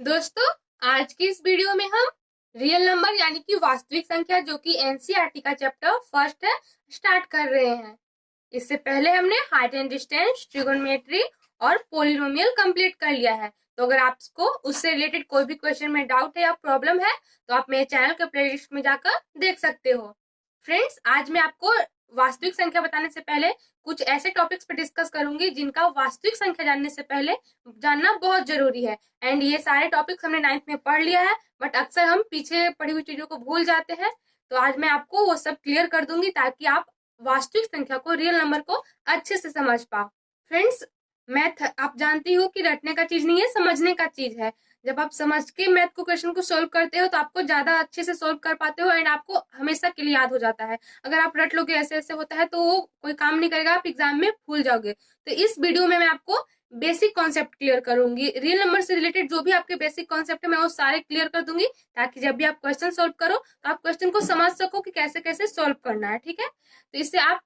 दोस्तों, आज की इस वीडियो में हम रियल नंबर यानी कि वास्तविक संख्या जो कि एनसीईआरटी का चैप्टर फर्स्ट है स्टार्ट कर रहे हैं। इससे पहले हमने हाइट एंड डिस्टेंस, ट्रिगोनोमेट्री और पॉलिनोमियल कंप्लीट कर लिया है। तो अगर आपको उससे रिलेटेड कोई भी क्वेश्चन में डाउट है या प्रॉब्लम है तो आप मेरे चैनल के प्लेलिस्ट में जाकर देख सकते हो। फ्रेंड्स, आज मैं आपको वास्तविक संख्या बताने से पहले कुछ ऐसे टॉपिक्स पर डिस्कस करूंगी जिनका वास्तविक संख्या जानने से पहले जानना बहुत जरूरी है। एंड ये सारे टॉपिक्स हमने 9th में पढ़ लिया है, बट अक्सर हम पीछे पढ़ी हुई चीजों को भूल जाते हैं। तो आज मैं आपको वो सब क्लियर कर दूंगी ताकि आप वास्तविक संख्या को, रियल नंबर को अच्छे से समझ पाओ। फ्रेंड्स, मैथ आप जानती हो कि रटने का चीज नहीं है, समझने का चीज है। जब आप समझ के मैथ को क्वेश्चन को सोल्व करते हो तो आपको ज्यादा अच्छे से सोल्व कर पाते हो एंड आपको हमेशा के लिए याद हो जाता है। अगर आप रट लोगे ऐसे ऐसे होता है तो वो कोई काम नहीं करेगा, आप एग्जाम में भूल जाओगे। तो इस वीडियो में मैं आपको बेसिक कॉन्सेप्ट क्लियर करूंगी। रियल नंबर से रिलेटेड जो भी आपके बेसिक कॉन्सेप्ट है मैं वो सारे क्लियर कर दूंगी ताकि जब भी आप क्वेश्चन सोल्व करो तो आप क्वेश्चन को समझ सको कि कैसे कैसे सोल्व करना है। ठीक है, तो इससे आप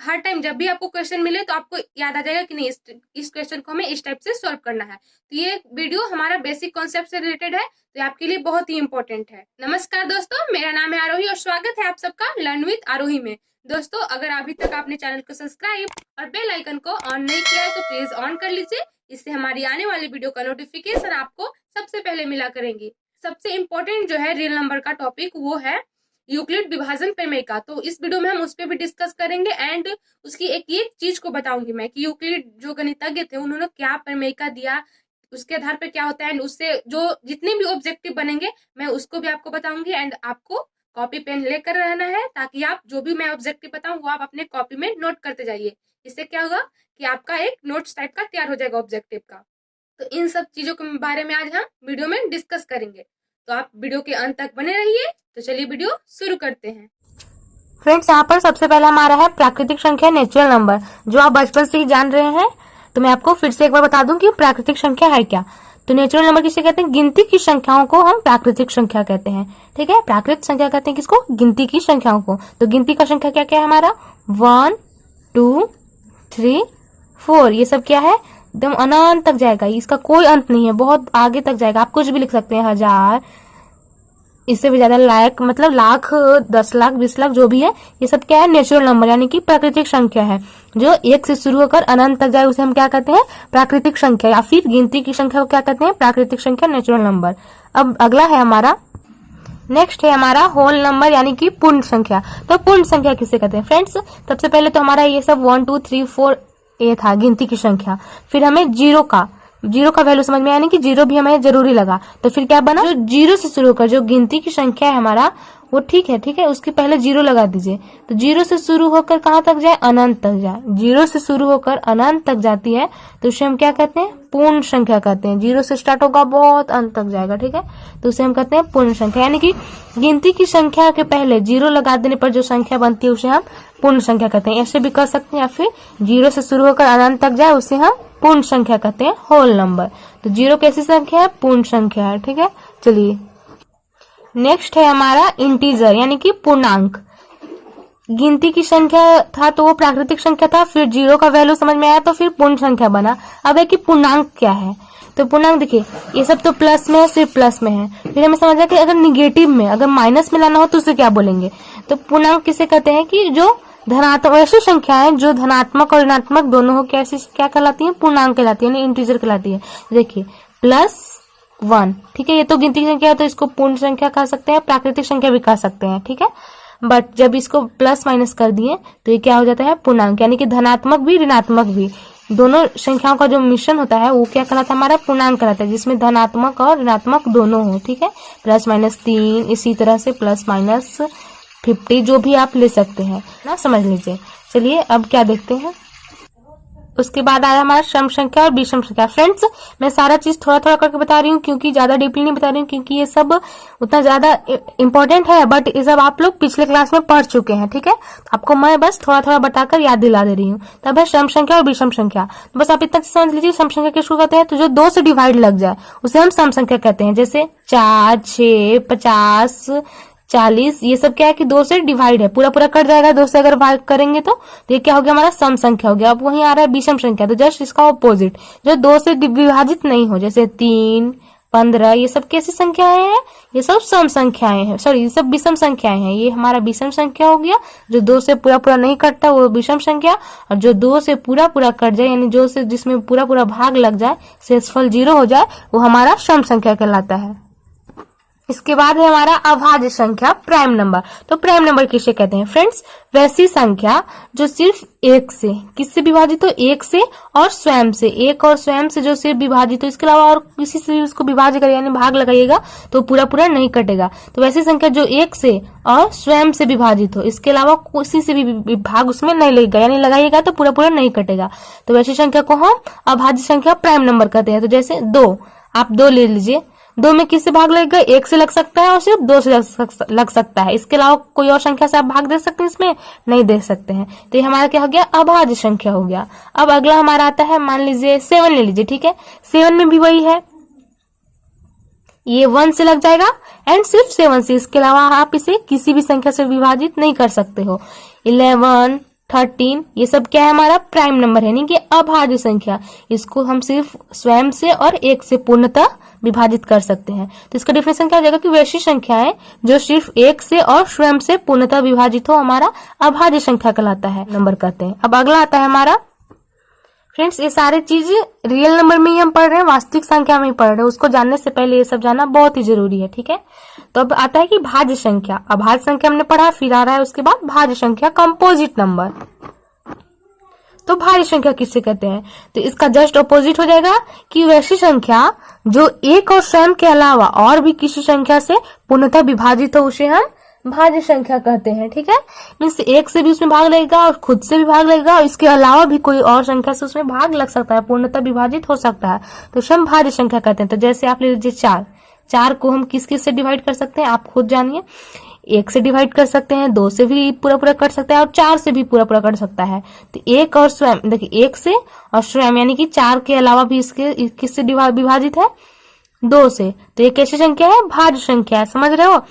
हर टाइम जब भी आपको क्वेश्चन मिले तो आपको याद आ जाएगा कि नहीं, इस क्वेश्चन को हमें इस टाइप से सोल्व करना है। तो ये वीडियो हमारा बेसिक कॉन्सेप्ट से रिलेटेड है, तो आपके लिए बहुत ही इंपॉर्टेंट है। नमस्कार दोस्तों, मेरा नाम है आरोही और स्वागत है आप सबका लर्न विद आरोही में। दोस्तों, अगर अभी तक आपने चैनल को सब्सक्राइब और बेल आइकन को ऑन नहीं किया है तो प्लीज ऑन कर लीजिए। इससे हमारी आने वाली वीडियो का नोटिफिकेशन आपको सबसे पहले मिला करेंगी। सबसे इम्पोर्टेंट जो है रियल नंबर का टॉपिक वो है यूक्लिड विभाजन प्रमेय का। तो इस वीडियो में हम उस पर भी डिस्कस करेंगे एंड उसकी एक चीज को बताऊंगी मैं कि यूक्लिड जो गणितज्ञ थे उन्होंने क्या प्रमेय का दिया, उसके आधार पर क्या होता है एंड उससे जो जितने भी ऑब्जेक्टिव बनेंगे मैं उसको भी आपको बताऊंगी। एंड आपको कॉपी पेन लेकर रहना है ताकि आप जो भी मैं ऑब्जेक्टिव बताऊं वो आप अपने कॉपी में नोट करते जाइए। इससे क्या होगा कि आपका एक नोट्स टाइप का तैयार हो जाएगा ऑब्जेक्टिव का। तो इन सब चीजों के बारे में आज हम वीडियो में डिस्कस करेंगे, तो आप वीडियो के अंत तक बने रहिए। तो चलिए वीडियो शुरू करते हैं। फ्रेंड्स, यहाँ पर सबसे पहला हमारा है प्राकृतिक संख्या, नेचुरल नंबर, जो आप बचपन से ही जान रहे हैं। तो मैं आपको फिर से एक बार बता दूं कि प्राकृतिक संख्या है क्या। तो नेचुरल नंबर किसे कहते हैं? गिनती की संख्याओं को हम प्राकृतिक संख्या कहते हैं। ठीक है, प्राकृतिक संख्या कहते हैं किसको? गिनती की संख्याओं को। तो गिनती का संख्या क्या क्या है हमारा? 1, 2, 3, 4, ये सब क्या है? एकदम अनंत तक जाएगा, इसका कोई अंत नहीं है, बहुत आगे तक जाएगा। आप कुछ भी लिख सकते हैं, 1000, इससे भी ज्यादा, लाख, मतलब लाख, 10 लाख, 20 लाख, जो भी है, ये सब क्या है? नेचुरल नंबर यानी कि प्राकृतिक संख्या है। जो 1 से शुरू होकर अनंत तक जाए उसे हम क्या कहते हैं? प्राकृतिक संख्या, या फिर गिनती की संख्या को क्या कहते हैं? प्राकृतिक संख्या, नेचुरल नंबर। अब अगला है हमारा, नेक्स्ट है हमारा होल नंबर यानी कि पूर्ण संख्या। तो पूर्ण संख्या किसे कहते हैं? फ्रेंड्स, सबसे पहले तो हमारा ये सब 1, 2, 3, 4 ये था गिनती की संख्या। फिर हमें जीरो का वैल्यू समझ में, यानी कि जीरो भी हमें जरूरी लगा। तो फिर क्या बना? जो जीरो से शुरू होकर जो गिनती की संख्या है हमारा वो ठीक है, उसके पहले जीरो लगा दीजिए। तो जीरो से शुरू होकर कहाँ तक जाए? अनंत तक जाए। जीरो से शुरू होकर अनंत तक जाती है तो उसे हम क्या कहते हैं? पूर्ण संख्या कहते हैं। जीरो से स्टार्ट होगा, बहुत अंत तक जाएगा। ठीक है, तो उसे हम कहते हैं पूर्ण संख्या, यानी कि गिनती की संख्या के पहले जीरो लगा देने पर जो संख्या बनती है उसे हम पूर्ण संख्या कहते हैं। ऐसे भी कर सकते हैं, या फिर जीरो से शुरू होकर अनंत तक जाए उसे हम पूर्ण संख्या कहते हैं, होल नंबर। तो जीरो कैसी संख्या है? पूर्ण संख्या है। ठीक है, चलिए नेक्स्ट है हमारा इंटीजर यानी कि पूर्णांक। गिनती की संख्या था तो वो प्राकृतिक संख्या था, फिर जीरो का वैल्यू समझ में आया तो फिर पूर्ण संख्या बना। अब है कि पूर्णांक क्या है? तो पूर्णांक देखिए, ये सब तो प्लस में है, सिर्फ प्लस में है। फिर हमें समझ आया कि अगर निगेटिव में, अगर माइनस में लाना हो तो उसे क्या बोलेंगे? तो पूर्णांक किसे कहते हैं? कि जो धनात्मक, ऐसी संख्याएं जो धनात्मक और ऋणात्मक दोनों हो, कैसी क्या कहलाती है? पूर्णांक कहलाती है, यानी इंटीजर कहलाती है। देखिए +1, ठीक है, ये तो गिनती की संख्या है तो इसको पूर्ण संख्या कह सकते हैं, प्राकृतिक संख्या भी कह सकते हैं। ठीक है, बट जब इसको प्लस माइनस कर दिए तो ये क्या हो जाता है? पूर्णांक, यानी कि धनात्मक भी ऋणात्मक भी दोनों संख्याओं का जो मिश्रण होता है वो क्या कहलाता है? हमारा पूर्णांक कहलाता है, जिसमें धनात्मक और ऋणात्मक दोनों हो। ठीक है, +-3, इसी तरह से +-50 जो भी आप ले सकते हैं ना, समझ लीजिए। चलिए अब क्या देखते हैं, उसके बाद आया हमारा सम संख्या और विषम संख्या। फ्रेंड्स, मैं सारा चीज थोड़ा थोड़ा करके बता रही हूँ क्योंकि ज्यादा डीपली नहीं बता रही हूँ, क्योंकि ये सब उतना ज्यादा इंपॉर्टेंट है, बट ये सब आप लोग पिछले क्लास में पढ़ चुके हैं। ठीक है, आपको मैं बस थोड़ा थोड़ा बताकर याद दिला दे रही हूँ। तब है सम संख्या और विषम संख्या। तो बस आप इतना समझ लीजिए, सम संख्या किसको कहते हैं? तो जो 2 से डिवाइड लग जाए उसे हम सम संख्या कहते हैं। जैसे 4, 6, 50, 40, ये सब क्या है कि 2 से डिवाइड है, पूरा पूरा कट जाएगा 2 से अगर भाग करेंगे तो ये क्या हो गया? हमारा सम संख्या हो गया। अब वहीं आ रहा है विषम संख्या, तो जस्ट इसका ऑपोजिट, जो 2 से विभाजित नहीं हो, जैसे 3, 15, ये सब कैसी संख्याएं हैं? ये सब सम संख्याएं हैं, सॉरी ये सब विषम संख्याएं हैं। ये हमारा विषम संख्या हो गया, जो 2 से पूरा पूरा नहीं कटता वो विषम संख्या, और जो 2 से पूरा पूरा कट जाए यानी जो से जिसमें पूरा पूरा भाग लग जाए, शेषफल 0 हो जाए, वो हमारा सम संख्या कहलाता है। इसके बाद है हमारा अभाज्य संख्या, प्राइम नंबर। तो प्राइम नंबर किसे कहते हैं फ्रेंड्स? वैसी संख्या जो सिर्फ एक से, किससे विभाजित हो? एक से और स्वयं से, एक और स्वयं से जो सिर्फ विभाजित हो, इसके अलावा और किसी से भी उसको विभाज्य करें यानी भाग लगाइएगा तो पूरा पूरा नहीं कटेगा। तो वैसी संख्या जो एक से और स्वयं से विभाजित हो, इसके अलावा किसी से भी भाग उसमें नहीं लगेगा यानी लगाइएगा तो पूरा पूरा नहीं कटेगा, तो वैसी संख्या को हम अभाज्य संख्या प्राइम नंबर कहते हैं। तो जैसे 2, आप 2 ले लीजिए, 2 में किससे भाग लगेगा? 1 से लग सकता है और सिर्फ 2 से लग सकता है, इसके अलावा कोई और संख्या से आप भाग दे सकते हैं? इसमें नहीं दे सकते हैं। तो ये हमारा क्या हो गया? अभाज्य संख्या हो गया। अब अगला हमारा आता है, मान लीजिए 7 ले लीजिए, ठीक है। 7 में भी वही है, ये 1 से लग जाएगा एंड सिर्फ 7 से, इसके अलावा आप इसे किसी भी संख्या से विभाजित नहीं कर सकते हो। 11, 13 ये सब क्या है? हमारा प्राइम नंबर है, यानी कि अभाज्य संख्या। इसको हम सिर्फ स्वयं से और एक से पूर्णतः विभाजित कर सकते हैं। तो इसका डिफिनेशन क्या हो जाएगा कि वैसी संख्याएं जो सिर्फ एक से और स्वयं से पूर्णतः विभाजित हो, हमारा अभाज्य संख्या कहलाता है, नंबर कहते हैं। अब अगला आता है हमारा, फ्रेंड्स ये सारी चीज रियल नंबर में ही हम पढ़ रहे हैं, वास्तविक संख्या में ही पढ़ रहे हैं, उसको जानने से पहले ये सब जानना बहुत ही जरूरी है, ठीक है। तो अब आता है कि भाज्य संख्या। अभाज्य संख्या हमने पढ़ा, फिर आ रहा है उसके बाद भाज्य संख्या, कंपोजिट नंबर। तो भाज्य संख्या किससे कहते हैं? तो इसका जस्ट ऑपोजिट हो जाएगा कि वैसी संख्या जो एक और स्वयं के अलावा और भी किसी संख्या से पूर्णतः विभाजित हो, उसे हम भाज्य संख्या कहते हैं, ठीक है। मीन्स एक से भी उसमें भाग लगेगा और खुद से भी भाग लगेगा और इसके अलावा भी कोई और संख्या से उसमें भाग लग सकता है, पूर्णतः विभाजित हो सकता है, तो उसे हम भाज्य संख्या कहते हैं। तो जैसे आप ले लीजिए 4, 4 को हम किस किस से डिवाइड कर सकते हैं आप खुद जानिए। 1 से डिवाइड कर सकते हैं, 2 से भी पूरा पूरा कर सकता है और 4 से भी पूरा पूरा कर सकता है। तो एक और स्वयं, देखिए 1 से और स्वयं यानी कि 4 के अलावा भी इसके किससे विभाजित है? 2 से। तो ये कैसी संख्या है? भाज्य संख्या है, समझ रहे हो।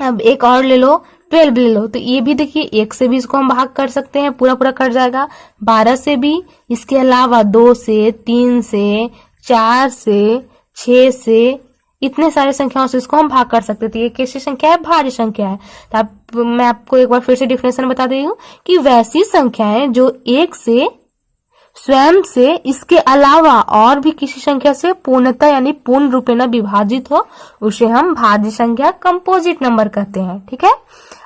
अब एक और ले लो, 12 ले लो, तो ये भी देखिए 1 से भी इसको हम भाग कर सकते हैं, पूरा पूरा कट जाएगा। 12 से भी, इसके अलावा 2 से, 3 से, 4 से, 6 से, इतने सारे संख्याओं से इसको हम भाग कर सकते हैं। तो ये कैसी संख्या है? भाज्य संख्या है। तो मैं आपको एक बार फिर से डिफिनेशन बता दे रही हूँ कि वैसी संख्याएं जो एक से, स्वयं से, इसके अलावा और भी किसी संख्या से पूर्णतः यानी पूर्ण रूपेण विभाजित हो, उसे हम भाज्य संख्या, कंपोजिट नंबर कहते हैं, ठीक है।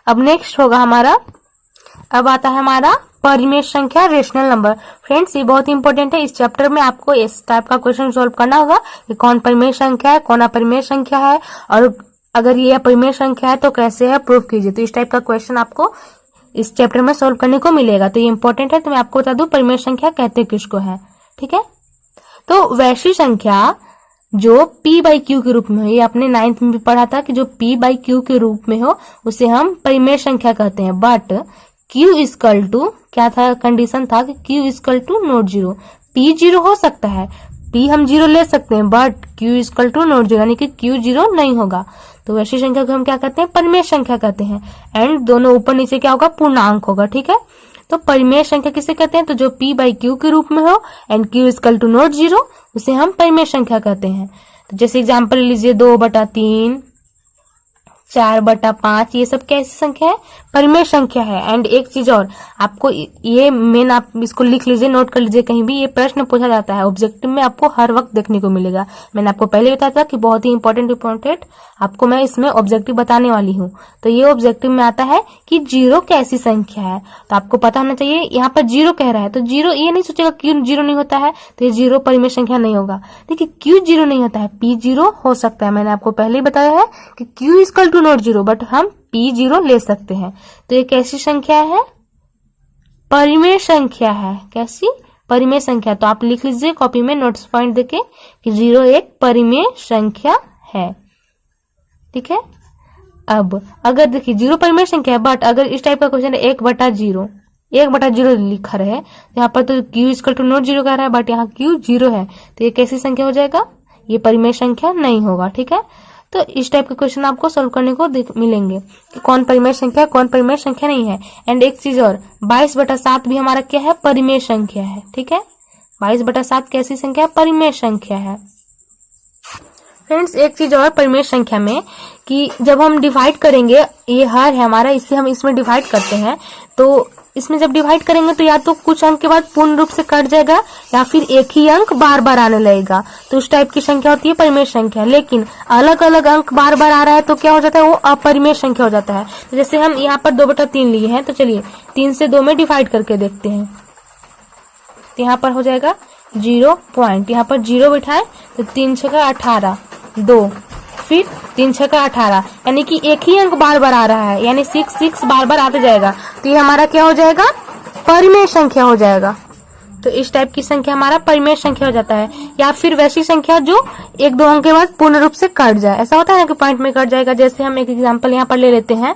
अब नेक्स्ट होगा हमारा, अब आता है हमारा परिमेय संख्या, रेशनल नंबर। फ्रेंड्स ये बहुत इंपॉर्टेंट है, इस चैप्टर में आपको इस टाइप का क्वेश्चन सॉल्व करना होगा कि कौन परिमेय संख्या है, कौन अपरिमेय संख्या है, और अगर ये अपरिमेय संख्या है तो कैसे है, प्रूव कीजिए। तो इस टाइप का क्वेश्चन आपको इस चैप्टर में सॉल्व करने को मिलेगा, तो ये इंपॉर्टेंट है। तो मैं आपको बता दूं परिमेय संख्या कहते किसको है, ठीक है। तो वैसी संख्या जो p/q के रूप में हो, ये आपने 9th में भी पढ़ा था कि जो p/q के रूप में हो उसे हम परिमेय संख्या कहते हैं। बट q इक्वल टू, क्या था कंडीशन था कि q equal to not 0, p 0 हो सकता है, p हम 0 ले सकते हैं, but q equal to not 0 यानी कि q 0 नहीं होगा। तो वैसी संख्या को हम क्या कहते हैं? परिमेय संख्या कहते हैं। एंड दोनों ऊपर नीचे क्या होगा? पूर्णांक होगा, ठीक है। तो परिमेय संख्या किसे कहते हैं? तो जो p/q के रूप में हो and q equal to not 0 उसे हम परिमेय संख्या कहते हैं। तो जैसे एग्जांपल लीजिए 2/3, 4/5, ये सब कैसी संख्या है? परिमेय संख्या है। एंड एक चीज और, आपको ये मेन, आप इसको लिख लीजिए, नोट कर लीजिए, कहीं भी ये प्रश्न पूछा जाता है, ऑब्जेक्टिव में आपको हर वक्त देखने को मिलेगा। मैंने आपको पहले बताया था कि बहुत ही इंपॉर्टेंट आपको मैं इसमें ऑब्जेक्टिव बताने वाली हूँ। तो ये ऑब्जेक्टिव में आता है कि 0 कैसी संख्या है, तो आपको पता होना चाहिए। यहाँ पर 0 कह रहा है तो 0, ये नहीं सोचेगा क्यों 0 नहीं होता है, तो ये 0 परिमेय संख्या नहीं होगा। देखिए क्यों 0 नहीं होता है, p 0 हो सकता है। मैंने आपको पहले ही बताया है कि q equal to not 0, but हम p 0 ले सकते हैं। तो ये कैसी संख्या है? परिमेय संख्या है। कैसी? परिमेय संख्या। तो आप लिख लीजिए कॉपी में नोट्स पॉइंट देके कि 0 एक परिमेय संख्या है, ठीक है। अब अगर देखिए 0 परिमेय संख्या है, बट अगर इस टाइप का क्वेश्चन है 1/0, 1/0 लिखा रहे, यहाँ पर तो q इक्वल टू नॉट 0 कह रहा है, बट यहाँ q 0 है, तो ये कैसी संख्या हो जाएगा? ये परिमेय संख्या नहीं होगा, ठीक है। तो इस टाइप के क्वेश्चन आपको सोल्व करने को मिलेंगे कि कौन परिमेय संख्या है, कौन परिमेय संख्या नहीं है। एंड एक चीज और, 22/7 भी हमारा क्या है? परिमेय संख्या है, ठीक है। 22/7 कैसी संख्या है? परिमेय संख्या है। फ्रेंड्स एक चीज और परिमेय संख्या में कि जब हम डिवाइड करेंगे, ये हर है हमारा, इससे हम इसमें डिवाइड करते हैं, तो इसमें जब डिवाइड करेंगे तो या तो कुछ अंक के बाद पूर्ण रूप से कट जाएगा या फिर एक ही अंक बार बार आने लगेगा, तो उस टाइप की संख्या होती है परिमेय संख्या। लेकिन अलग अलग अंक बार बार आ रहा है तो क्या हो जाता है, वो अपरिमेय संख्या हो जाता है। तो जैसे हम यहाँ पर 2/3 लिए हैं, तो चलिए 3 से 2 में डिवाइड करके देखते हैं। तो यहाँ पर हो जाएगा 0 पॉइंट, यहाँ पर 0 बिठाए तो 3 छक्का 18, 2, फिर 3 छक्का 18, यानी कि एक ही अंक बार बार आ रहा है, यानी 6 बार बार आते जाएगा, तो ये हमारा क्या हो जाएगा, परिमेय संख्या हो जाएगा। तो इस टाइप की संख्या हमारा परिमेय संख्या हो जाता है। या फिर वैसी संख्या जो 1-2 अंक के बाद पूर्ण रूप से कट जाए, ऐसा होता है ना कि पॉइंट में कट जाएगा। जैसे हम एक एग्जाम्पल यहाँ पर ले लेते हैं,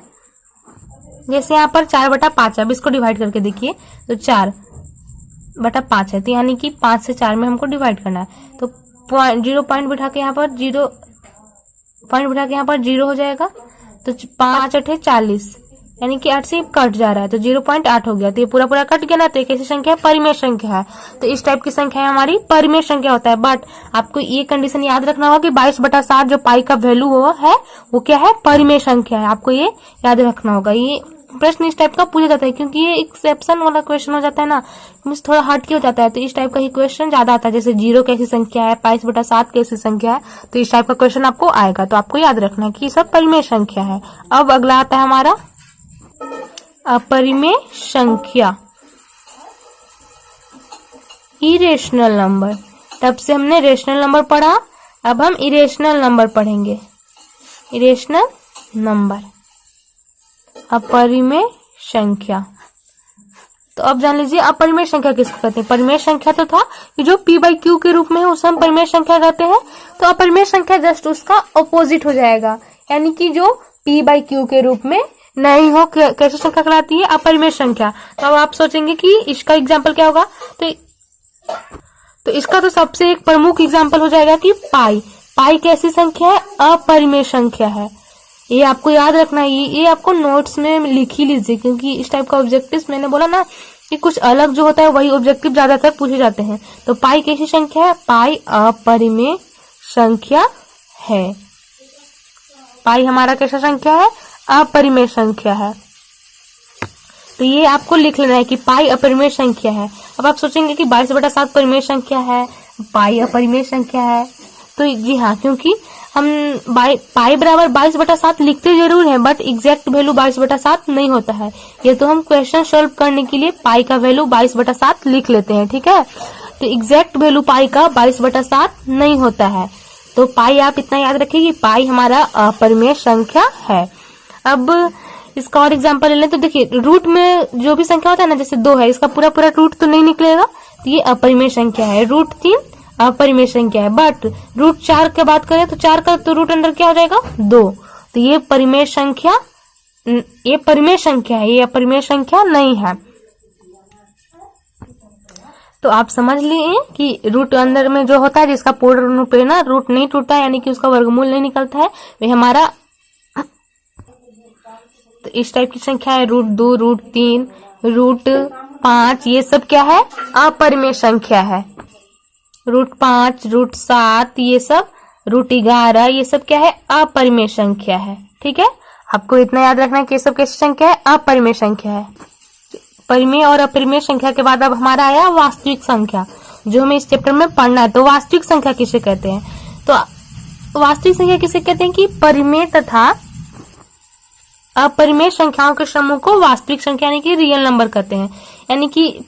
जैसे यहाँ पर 4/5 है, अब इसको डिवाइड करके देखिए तो 4/5 है, तो यानी कि 5 से 4 में हमको डिवाइड करना है। तो 0 पॉइंट बिठा के यहाँ पर 0 पॉइंट बिठा के यहाँ पर 0 हो जाएगा, तो 5 8 40, यानी कि 8 से कट जा रहा है तो 0.8 हो गया, तो ये पूरा पूरा कट गया ना, तो एक ऐसी संख्या परिमेय संख्या है। तो इस टाइप की संख्या हमारी परिमेय संख्या होता है। बट आपको ये कंडीशन याद रखना होगा कि 22/7 जो पाई का वैल्यू वो क्या है, परिमेय संख्या है। आपको ये याद रखना होगा। ये प्रश्न इस टाइप का पूछा जाता है क्योंकि ये एक्सेप्शन वाला क्वेश्चन हो जाता है ना, मीन्स थोड़ा हट के हो जाता है, तो इस टाइप का ही क्वेश्चन ज्यादा आता है। जैसे 0 कैसी संख्या है, 22/7 कैसी संख्या है, तो इस टाइप का क्वेश्चन आपको आएगा। तो आपको याद रखना है कि ये सब परिमेय संख्या है। अब अगला आता है हमारा अपरिमेय संख्या, इरेशनल नंबर। तब से हमने रेशनल नंबर पढ़ा, अब हम इरेशनल नंबर पढ़ेंगे। इरेशनल नंबर, अपरिमेय संख्या। तो अब जान लीजिए अपरिमेय संख्या किसको कहते हैं। परिमेय संख्या तो था कि जो p/q के रूप में है उसे हम परिमेय संख्या कहते हैं। तो अपरिमेय संख्या जस्ट उसका ऑपोजिट हो जाएगा, यानी कि जो p/q के रूप में नहीं हो, कैसी संख्या कहलाती है, अपरिमेय संख्या। तो अब आप सोचेंगे कि इसका एग्जाम्पल क्या होगा, तो इसका तो सबसे एक प्रमुख एग्जाम्पल हो जाएगा कि पाई कैसी संख्या है, अपरिमेय संख्या है। ये आपको याद रखना है, ये आपको नोट्स में लिख ही लीजिए, क्योंकि इस टाइप का ऑब्जेक्टिव मैंने बोला ना कि कुछ अलग जो होता है वही ऑब्जेक्टिव ज्यादातर पूछे जाते हैं। तो पाई कैसी संख्या है, पाई अपरिमेय संख्या है। पाई हमारा कैसा संख्या है, अपरिमेय संख्या है। तो ये आपको लिख लेना है कि पाई अपरिमेय संख्या है। अब आप सोचेंगे कि 22/7 परिमेय संख्या है, पाई अपरिमेय संख्या है। तो जी हाँ, क्योंकि हम पाई बराबर 22/7 लिखते जरूर हैं, बट एग्जैक्ट वैल्यू 22/7 नहीं होता है। ये तो हम क्वेश्चन सॉल्व करने के लिए पाई का वैल्यू 22/7 लिख लेते हैं, ठीक है। तो एग्जैक्ट वैल्यू पाई का 22/7 नहीं होता है। तो पाई आप इतना याद रखिए कि पाई हमारा अपरिमेय संख्या है। अब इसका और एग्जांपल ले लें तो देखिए, रूट में जो भी संख्या होता है ना, जैसे 2 है, इसका पूरा पूरा रूट तो नहीं निकलेगा, तो ये अपरिमेय संख्या है। रूट 3 अपरिमेय संख्या है। बट रूट 4 की बात करें तो 4 का तो रूट अंडर क्या हो जाएगा, 2। तो ये परिमेय संख्या, ये परिमेय संख्या है, ये अपरिमेय संख्या नहीं है। तो आप समझ लिए कि रूट अंदर में जो होता है, जिसका पूर्ण रूप है ना, रूट नहीं टूटा है, यानी कि उसका वर्गमूल नहीं निकलता है, वे हमारा, तो इस टाइप की संख्या है रूट 2, रूट 3, रूट 5, ये सब क्या है, अपरिमेय संख्या है। रूट 5, रूट 7, ये सब, रूट 11, ये सब क्या है, अपरिमेय संख्या है। ठीक है, आपको इतना याद रखना है कि ये सब कैसी संख्या है, अपरिमेय संख्या है। परिमेय और अपरिमेय संख्या के बाद अब हमारा आया वास्तविक संख्या, जो हमें इस चैप्टर में पढ़ना है। तो वास्तविक संख्या किसे कहते हैं, तो वास्तविक संख्या किसे कहते हैं कि परिमेय तथा अपरिमेय संख्याओं के समूह को वास्तविक संख्या यानी कि रियल नंबर कहते हैं। यानी कि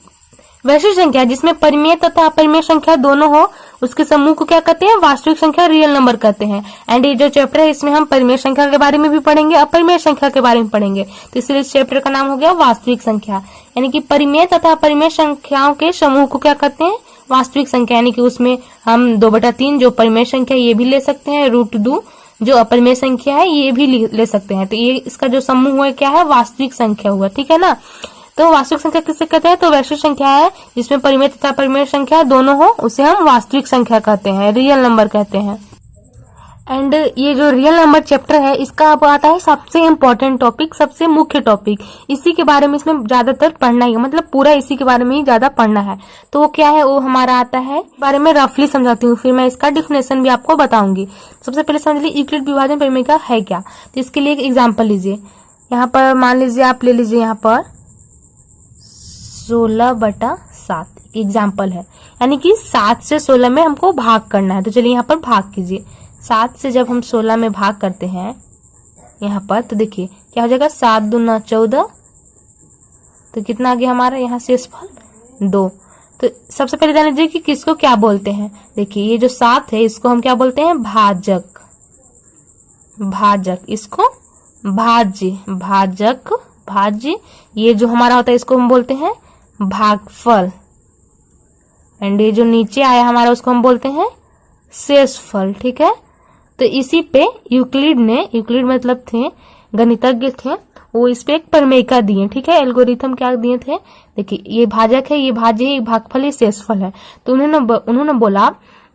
वैसी संख्या जिसमें परिमेय तथा अपरिमेय संख्या दोनों हो, उसके समूह को क्या कहते हैं, वास्तविक संख्या, रियल नंबर कहते हैं। एंड ये जो चैप्टर है इसमें हम परिमेय संख्या के बारे में भी पढ़ेंगे, अपरिमेय संख्या के बारे में पढ़ेंगे। तो इसलिए इस चैप्टर का नाम हो गया वास्तविक संख्या। यानी कि परिमेय तथा अपरिमेय संख्याओं के समूह को क्या कहते हैं, वास्तविक संख्या। यानी कि उसमें हम 2/3 जो परिमेय संख्या ये भी ले सकते हैं, रूट 2 जो अपरिमेय संख्या है ये भी ले सकते हैं। तो ये इसका जो समूह हुआ क्या है, वास्तविक संख्या हुआ। ठीक है ना। तो वास्तविक संख्या किसे कहते हैं, तो वैसी संख्या है जिसमें परिमेय तथा अपरिमेय संख्या दोनों हो, उसे हम वास्तविक संख्या कहते हैं, रियल नंबर कहते हैं। एंड ये जो रियल नंबर चैप्टर है इसका अब आता है सबसे इम्पोर्टेंट टॉपिक, सबसे मुख्य टॉपिक। इसी के बारे में इसमें ज्यादातर पढ़ना ही है, मतलब पूरा इसी के बारे में ही ज्यादा पढ़ना है। तो वो क्या है, वो हमारा आता है, बारे में रफली समझाती हूँ, फिर मैं इसका डिफिनेशन भी आपको बताऊंगी। सबसे पहले समझ लीजिए यूक्लिड विभाजन परिमेय है क्या। तो इसके लिए एक एग्जाम्पल लीजिए। यहाँ पर मान लीजिए आप ले लीजिए यहाँ पर 16/7 एग्जाम्पल है, यानी कि 7 से 16 में हमको भाग करना है। तो चलिए यहाँ पर भाग कीजिए। 7 से जब हम 16 में भाग करते हैं यहाँ पर, तो देखिए क्या हो जाएगा, 7 दूना 14, तो कितना आ गया हमारा यहाँ शेषफल 2। तो सबसे पहले जान लीजिए कि किसको क्या बोलते हैं। देखिए ये जो 7 है इसको हम क्या बोलते हैं, भाजक। भाजक, इसको भाज्य, भाजक, भाज्य। ये जो हमारा होता है इसको हम बोलते हैं भागफल। एंड ये जो नीचे आया हमारा उसको हम बोलते हैं शेषफल। ठीक है, तो इसी पे यूक्लिड मतलब थे गणितज्ञ थे, वो इस पे एक प्रमेयिका दिए। ठीक है, एल्गोरिथम क्या दिए थे, देखिए ये भाजक है, ये भाज्य है, ये भागफल, ये शेषफल है। तो उन्होंने बोला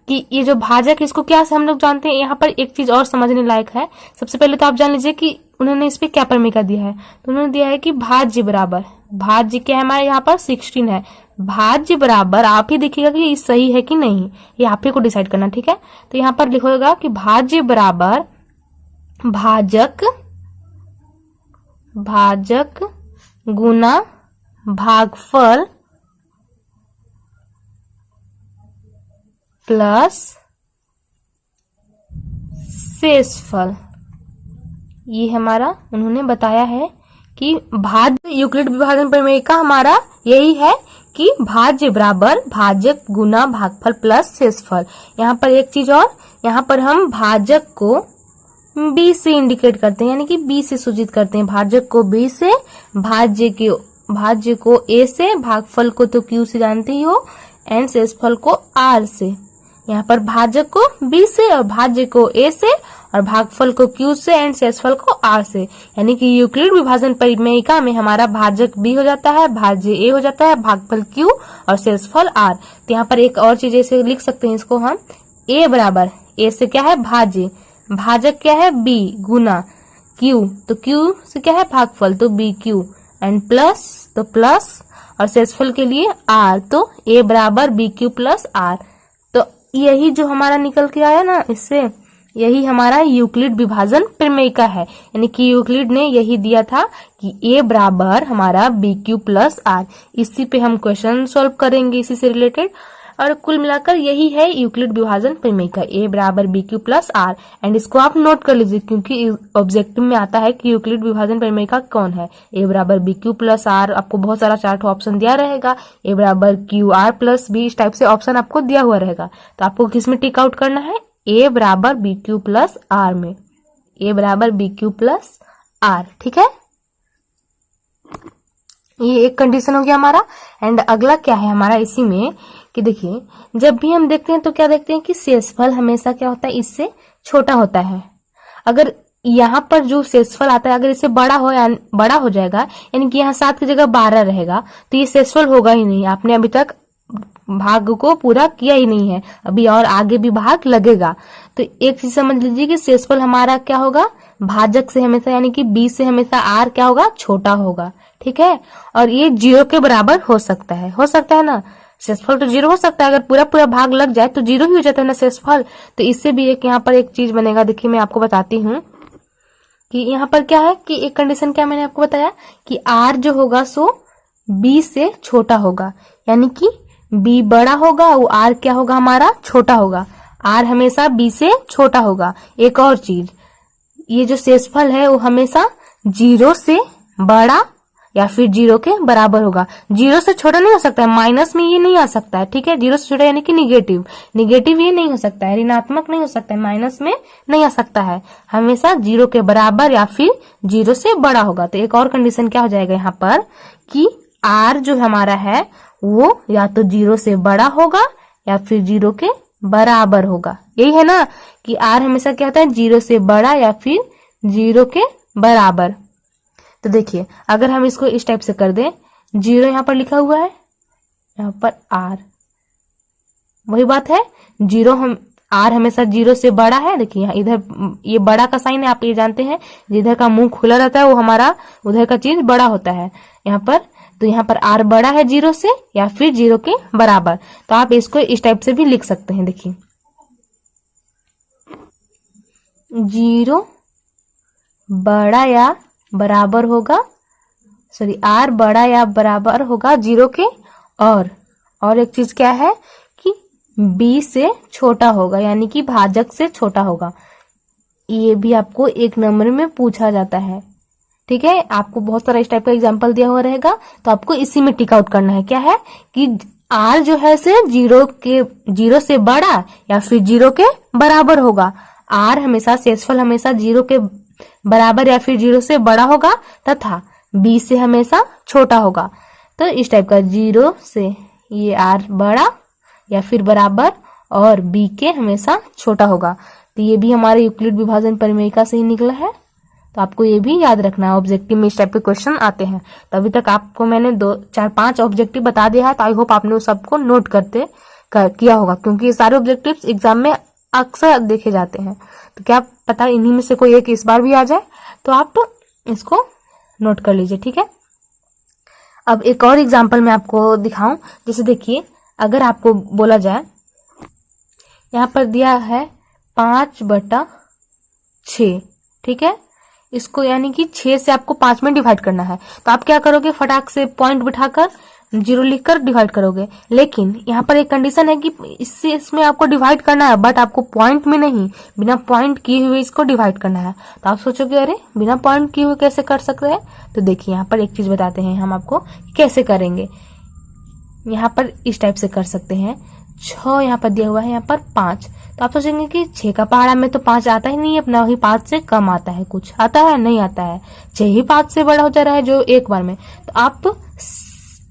कि ये जो भाजक है इसको क्या से हम लोग जानते हैं। यहाँ पर एक चीज और समझने लायक है। सबसे पहले तो आप जान लीजिए कि उन्होंने इस पे क्या प्रमेयिका दिया है। तो उन्होंने दिया है कि भाज्य बराबर, भाज्य क्या है हमारे यहाँ पर 16 है, भाज्य बराबर, आप ही देखिएगा कि ये सही है कि नहीं, ये आप ही को डिसाइड करना। ठीक है, तो यहाँ पर लिखोगा कि भाज्य बराबर भाजक, भाजक गुना भागफल प्लस शेषफल। ये हमारा उन्होंने बताया है कि भाज्य यूक्लिड विभाजन प्रमेय का हमारा यही है कि भाज्य बराबर भाजक गुना भागफल प्लस शेषफल। यहाँ पर एक चीज और, यहाँ पर हम भाजक को बी से इंडिकेट करते हैं, यानी कि बी से सूचित करते हैं। भाजक को बी से, भाज्य को ए से, भागफल को तो क्यू से जानते ही हो, एंड शेषफल को आर से। यहाँ पर भाजक को बी से और भाज्य को ए से और भागफल को क्यू से एंड शेषफल को आर से, यानी कि यूक्लिड विभाजन परिमेयिका में हमारा भाजक बी हो जाता है, भाज्य ए हो जाता है, भागफल क्यू और शेषफल आर। तो यहाँ पर एक और चीज ऐसे लिख सकते हैं इसको हम, ए बराबर, ए से क्या है भाज्य, भाजक क्या है बी गुना क्यू, तो क्यू से क्या है भागफल, तो बी क्यू, एंड प्लस, तो प्लस, और शेषफल के लिए आर, तो ए बराबर बी क्यू प्लस आर। तो यही जो हमारा निकल के आया ना, इससे यही हमारा यूक्लिड विभाजन प्रमेयिका है, यानी कि यूक्लिड ने यही दिया था कि ए बराबर हमारा बी क्यू प्लस आर। इसी पे हम क्वेश्चन सॉल्व करेंगे इसी से रिलेटेड, और कुल मिलाकर यही है यूक्लिड विभाजन प्रमेयिका, ए बराबर b q plus r. And इसको आप नोट कर लीजिए क्योंकि ऑब्जेक्टिव में आता है कि यूक्लिड विभाजन प्रमेयिका कौन है। ए बराबर बी क्यू प्लस आर, आपको बहुत सारा 4 ऑप्शन दिया रहेगा, ए बराबर क्यू आर प्लस बी, इस टाइप से ऑप्शन आपको दिया हुआ रहेगा। तो आपको किस में टिक आउट करना है, ए बराबर बी क्यू प्लस आर में, ए बराबर बी क्यू प्लस आर। ठीक है, ये एक कंडीशन हो गया हमारा। एंड अगला क्या है हमारा इसी में कि देखिए जब भी हम देखते हैं तो क्या देखते हैं कि शेषफल हमेशा क्या होता है, इससे छोटा होता है। अगर यहाँ पर जो शेषफल आता है अगर इससे बड़ा हो जाएगा, यानी कि यहाँ 7 की जगह 12 रहेगा, तो ये शेषफल होगा ही नहीं। आपने अभी तक भाग को पूरा किया ही नहीं है, अभी और आगे भी भाग लगेगा। तो एक चीज समझ लीजिए कि शेषफल हमारा क्या होगा, भाजक से हमेशा, यानी कि बी से हमेशा आर क्या होगा, छोटा होगा। ठीक है, और ये 0 के बराबर हो सकता है ना। शेषफल तो 0 हो सकता है, अगर पूरा भाग लग जाए तो 0 ही हो जाता है ना शेषफल। तो इससे भी एक यहाँ पर एक चीज बनेगा, देखिए मैं आपको बताती हूँ कि यहाँ पर क्या है कि एक कंडीशन क्या मैंने आपको बताया कि आर जो होगा सो बी से छोटा होगा, यानी कि बी बड़ा होगा और आर क्या होगा हमारा छोटा होगा। आर हमेशा बी से छोटा होगा। एक और चीज, ये जो शेषफल है वो हमेशा 0 से बड़ा या फिर 0 के बराबर होगा। 0 से छोटा नहीं हो सकता है, माइनस में ये नहीं आ सकता है। ठीक है, 0 से छोटा यानी कि निगेटिव ये नहीं हो सकता है, ऋणात्मक नहीं हो सकता है, माइनस में नहीं आ सकता है, हमेशा 0 के बराबर या फिर 0 से बड़ा होगा। तो एक और कंडीशन क्या हो जाएगा यहाँ पर कि आर जो हमारा है वो या तो 0 से बड़ा होगा या फिर 0 के बराबर होगा। यही है ना कि आर हमेशा क्या होता है, 0 से बड़ा या फिर 0 के बराबर। तो देखिए अगर हम इसको इस टाइप से कर दें, 0 यहाँ पर लिखा हुआ है, यहाँ पर आर, वही बात है 0 हम आर हमेशा 0 से बड़ा है। देखिए यहाँ इधर ये बड़ा का साइन है, आप ये जानते हैं, जिधर का मुंह खुला रहता है वो हमारा उधर का चीज बड़ा होता है यहाँ पर। तो यहाँ पर आर बड़ा है 0 से या फिर 0 के बराबर, तो आप इसको इस टाइप से भी लिख सकते हैं। देखिए 0 बड़ा या बराबर होगा, सॉरी आर बड़ा या बराबर होगा 0 के, और एक चीज क्या है कि b से छोटा होगा, यानी कि भाजक से छोटा होगा। ये भी आपको 1 नंबर में पूछा जाता है। ठीक है, आपको बहुत सारा इस टाइप का एग्जाम्पल दिया हुआ रहेगा, तो आपको इसी में टिक आउट करना है। क्या है कि r जो है से 0 से बड़ा या फिर 0 के बराबर होगा। r हमेशा शेषफल हमेशा 0 के बराबर या फिर 0 से बड़ा होगा, तथा b से हमेशा छोटा होगा। तो इस टाइप का 0 से ये r बड़ा या फिर बराबर और b के हमेशा छोटा होगा। तो ये भी हमारे यूक्लिड विभाजन परिमेयिका से ही निकला है, तो आपको ये भी याद रखना है। ऑब्जेक्टिव में इस टाइप के क्वेश्चन आते हैं। तो अभी तक आपको मैंने 2, 4, 5 ऑब्जेक्टिव बता दिया है, तो आई होप आपने उस सबको नोट किया होगा, क्योंकि ये सारे ऑब्जेक्टिव्स एग्जाम में अक्सर देखे जाते हैं। तो क्या पता इन्हीं में से कोई एक इस बार भी आ जाए, तो आप इसको नोट कर लीजिए। ठीक है, अब एक और एग्जाम्पल मैं आपको दिखाऊं। जैसे देखिए, अगर आपको बोला जाए, यहाँ पर दिया है 5/6, ठीक है, इसको यानी कि 6 से आपको 5 में डिवाइड करना है। तो आप क्या करोगे, फटाक से पॉइंट बिठाकर 0 लिखकर डिवाइड करोगे। लेकिन यहाँ पर एक कंडीशन है कि इसमें आपको डिवाइड करना है, बट आपको पॉइंट में नहीं, बिना पॉइंट किए हुए इसको डिवाइड करना है। तो आप सोचोगे अरे बिना पॉइंट किए हुए कैसे कर सकते हैं, तो देखिए यहाँ पर एक चीज बताते हैं हम आपको कैसे करेंगे। यहाँ पर इस टाइप से कर सकते हैं। 6 यहाँ पर दिया हुआ है, यहाँ पर 5, तो आप सोचेंगे कि 6 का पहाड़ा में तो 5 आता ही नहीं है, अपना वही 5 से कम आता है, कुछ आता है नहीं आता है, 6 ही 5 से बड़ा हो जा रहा है जो एक बार में। तो आप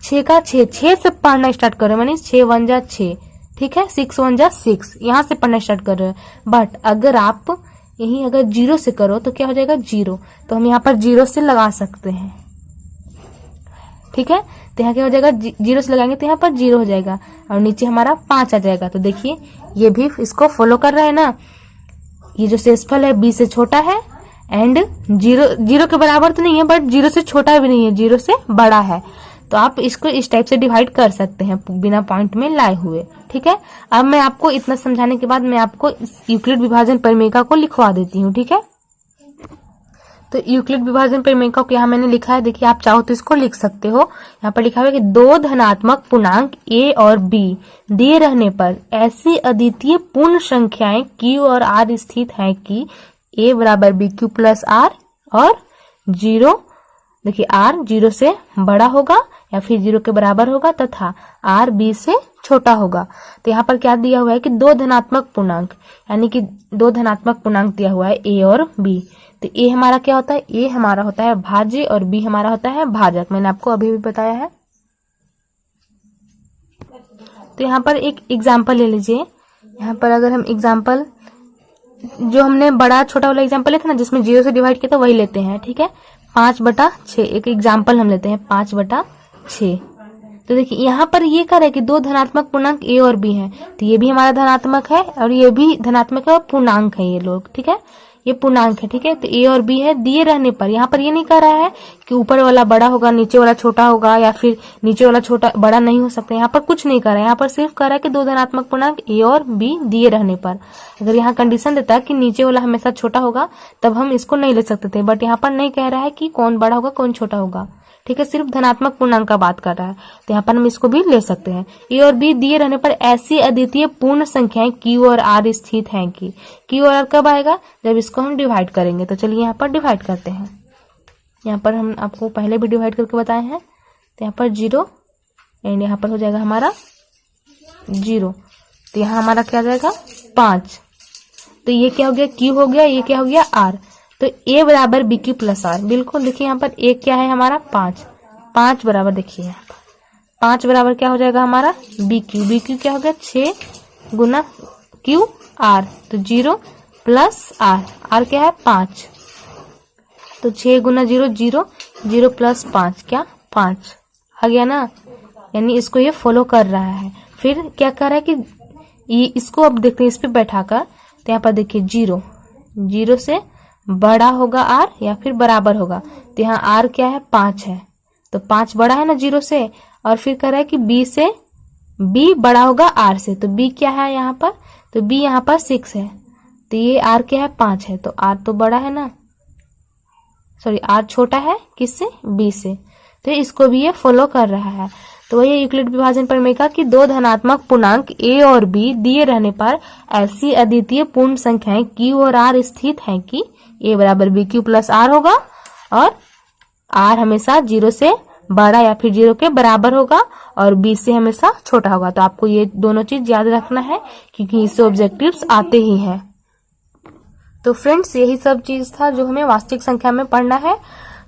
6 का 6 से पढ़ना स्टार्ट करो, मानी 6 1 जा 6, ठीक है, 6 1 जा 6, यहाँ से पढ़ना स्टार्ट कर रहे हो। बट अगर आप यही अगर 0 से करो तो क्या हो जाएगा 0, तो हम यहाँ पर 0 से लगा सकते हैं। ठीक है, तो यहाँ क्या हो जाएगा, 0 से लगाएंगे तो यहाँ पर 0 हो जाएगा और नीचे हमारा 5 आ जाएगा। तो देखिए ये भी इसको फॉलो कर रहा है ना, ये जो शेषफल है b से छोटा है एंड 0 के बराबर तो नहीं है, बट 0 से छोटा भी नहीं है, 0 से बड़ा है। तो आप इसको इस टाइप से डिवाइड कर सकते हैं बिना पॉइंट में लाए हुए। ठीक है, अब मैं आपको इतना समझाने के बाद मैं आपको यूक्लिड विभाजन परिमेयिका को लिखवा देती हूँ। ठीक है, तो यूक्लिड विभाजन परिमेयिका को यहाँ मैंने लिखा है, देखिए आप चाहो तो इसको लिख सकते हो। यहाँ पर लिखा हुआ है कि 2 धनात्मक पूर्णांक a और b दिए रहने पर ऐसी अद्वितीय पूर्ण संख्याएं q और r स्थित हैं कि a बराबर bq प्लस r और 0, देखिए r 0 से बड़ा होगा या फिर 0 के बराबर होगा तथा r b से छोटा होगा। तो यहाँ पर क्या दिया हुआ है कि 2 धनात्मक पूर्णांक, यानी कि 2 धनात्मक पूर्णांक दिया हुआ है a और b। तो a हमारा क्या होता है, a हमारा होता है भाज्य और b हमारा होता है भाजक, मैंने आपको अभी भी बताया है। तो यहाँ पर एक एग्जाम्पल ले लीजिए। यहाँ पर अगर हम एग्जाम्पल जो हमने बड़ा छोटा वाला एग्जाम्पल लेते हैं ना, जिसमें 0 से डिवाइड किया, तो वही लेते हैं। ठीक है, 5/6 एक एग्जाम्पल हम लेते हैं, 5/6। तो देखिए यहाँ पर ये कर है कि 2 धनात्मक पूर्णांक a और b हैं, तो ये भी हमारा धनात्मक है और ये भी धनात्मक है और पूर्णांक है ये लोग। ठीक है, ये पूर्णांक है। ठीक है, तो a और b है दिए रहने पर। यहाँ पर ये नहीं कह रहा है कि ऊपर वाला बड़ा होगा नीचे वाला छोटा होगा या फिर नीचे वाला छोटा बड़ा नहीं हो सकता, यहाँ पर कुछ नहीं कर रहा है। यहाँ पर सिर्फ कह रहा है कि 2 धनात्मक पूर्णांक a और b दिए रहने पर। अगर यहाँ कंडीशन देता कि नीचे वाला हमेशा छोटा होगा तब हम इसको नहीं ले सकते थे, बट यहाँ पर नहीं कह रहा है कि कौन बड़ा होगा कौन छोटा होगा। ठीक है, सिर्फ धनात्मक पूर्णांक का बात कर रहा है, तो यहाँ पर हम इसको भी ले सकते हैं। ए और बी दिए रहने पर ऐसी अद्वितीय पूर्ण संख्याएं q और r स्थित हैं कि q और r कब आएगा, जब इसको हम डिवाइड करेंगे। तो चलिए यहाँ पर डिवाइड करते हैं। यहाँ पर हम आपको पहले भी डिवाइड करके बताए हैं। तो यहाँ पर 0 एंड यहाँ पर हो जाएगा हमारा 0, तो यहाँ हमारा क्या जाएगा 5। तो ये क्या हो गया, q हो गया, ये क्या हो गया r। तो a बराबर bq प्लस r, बिल्कुल देखिए यहाँ पर a क्या है हमारा 5 बराबर, देखिए 5 बराबर क्या हो जाएगा हमारा bq क्या हो गया 6 गुना q r, तो 0 प्लस r क्या है 5, तो 6 गुना 0 0 प्लस 5 क्या 5 आ गया ना, यानी इसको ये फॉलो कर रहा है। फिर क्या कर रहा है कि ये इसको अब देखते हैं इस पे बैठाकर, तो यहाँ पर देखिए 0, 0 से बड़ा होगा r या फिर बराबर होगा। तो यहाँ r क्या है, 5 है, तो 5 बड़ा है ना 0 से। और फिर कह रहा है कि b बड़ा होगा r से, तो b क्या है यहाँ पर, तो b यहाँ पर 6 है, तो ये r क्या है, 5 है, तो r तो बड़ा है ना, सॉरी r छोटा है किससे, b से, तो इसको भी ये फॉलो कर रहा है। तो वही यूक्लिड विभाजन प्रमेय का कि दो धनात्मक पूर्णांक a और b दिए रहने पर ऐसी अद्वितीय पूर्ण संख्याएं q और r स्थित हैं कि a बराबर bq प्लस r होगा और r हमेशा 0 से बड़ा या फिर 0 के बराबर होगा और b से हमेशा छोटा होगा। तो आपको ये दोनों चीज याद रखना है क्योंकि इससे ऑब्जेक्टिव्स आते ही हैं। तो फ्रेंड्स यही सब चीज था जो हमें वास्तविक संख्या में पढ़ना है।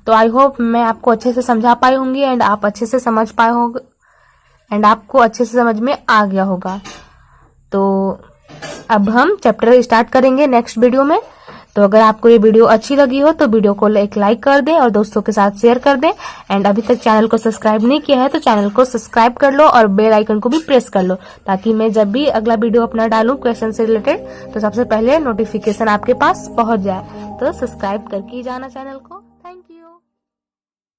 तो आई होप मैं आपको अच्छे से समझा पाई होंगी एंड आप अच्छे से समझ पाए होंगे एंड आपको अच्छे से समझ में आ गया होगा। तो अब हम चैप्टर स्टार्ट करेंगे नेक्स्ट वीडियो में। तो अगर आपको ये वीडियो अच्छी लगी हो तो वीडियो को एक लाइक कर दें और दोस्तों के साथ शेयर कर दें एंड अभी तक चैनल को सब्सक्राइब नहीं किया है तो चैनल को सब्सक्राइब कर लो और बेल आइकन को भी प्रेस कर लो ताकि मैं जब भी अगला वीडियो अपना डालूं क्वेश्चन से रिलेटेड तो सबसे पहले नोटिफिकेशन आपके पास पहुंच जाए। तो सब्सक्राइब करके ही जाना चैनल को। Thank you.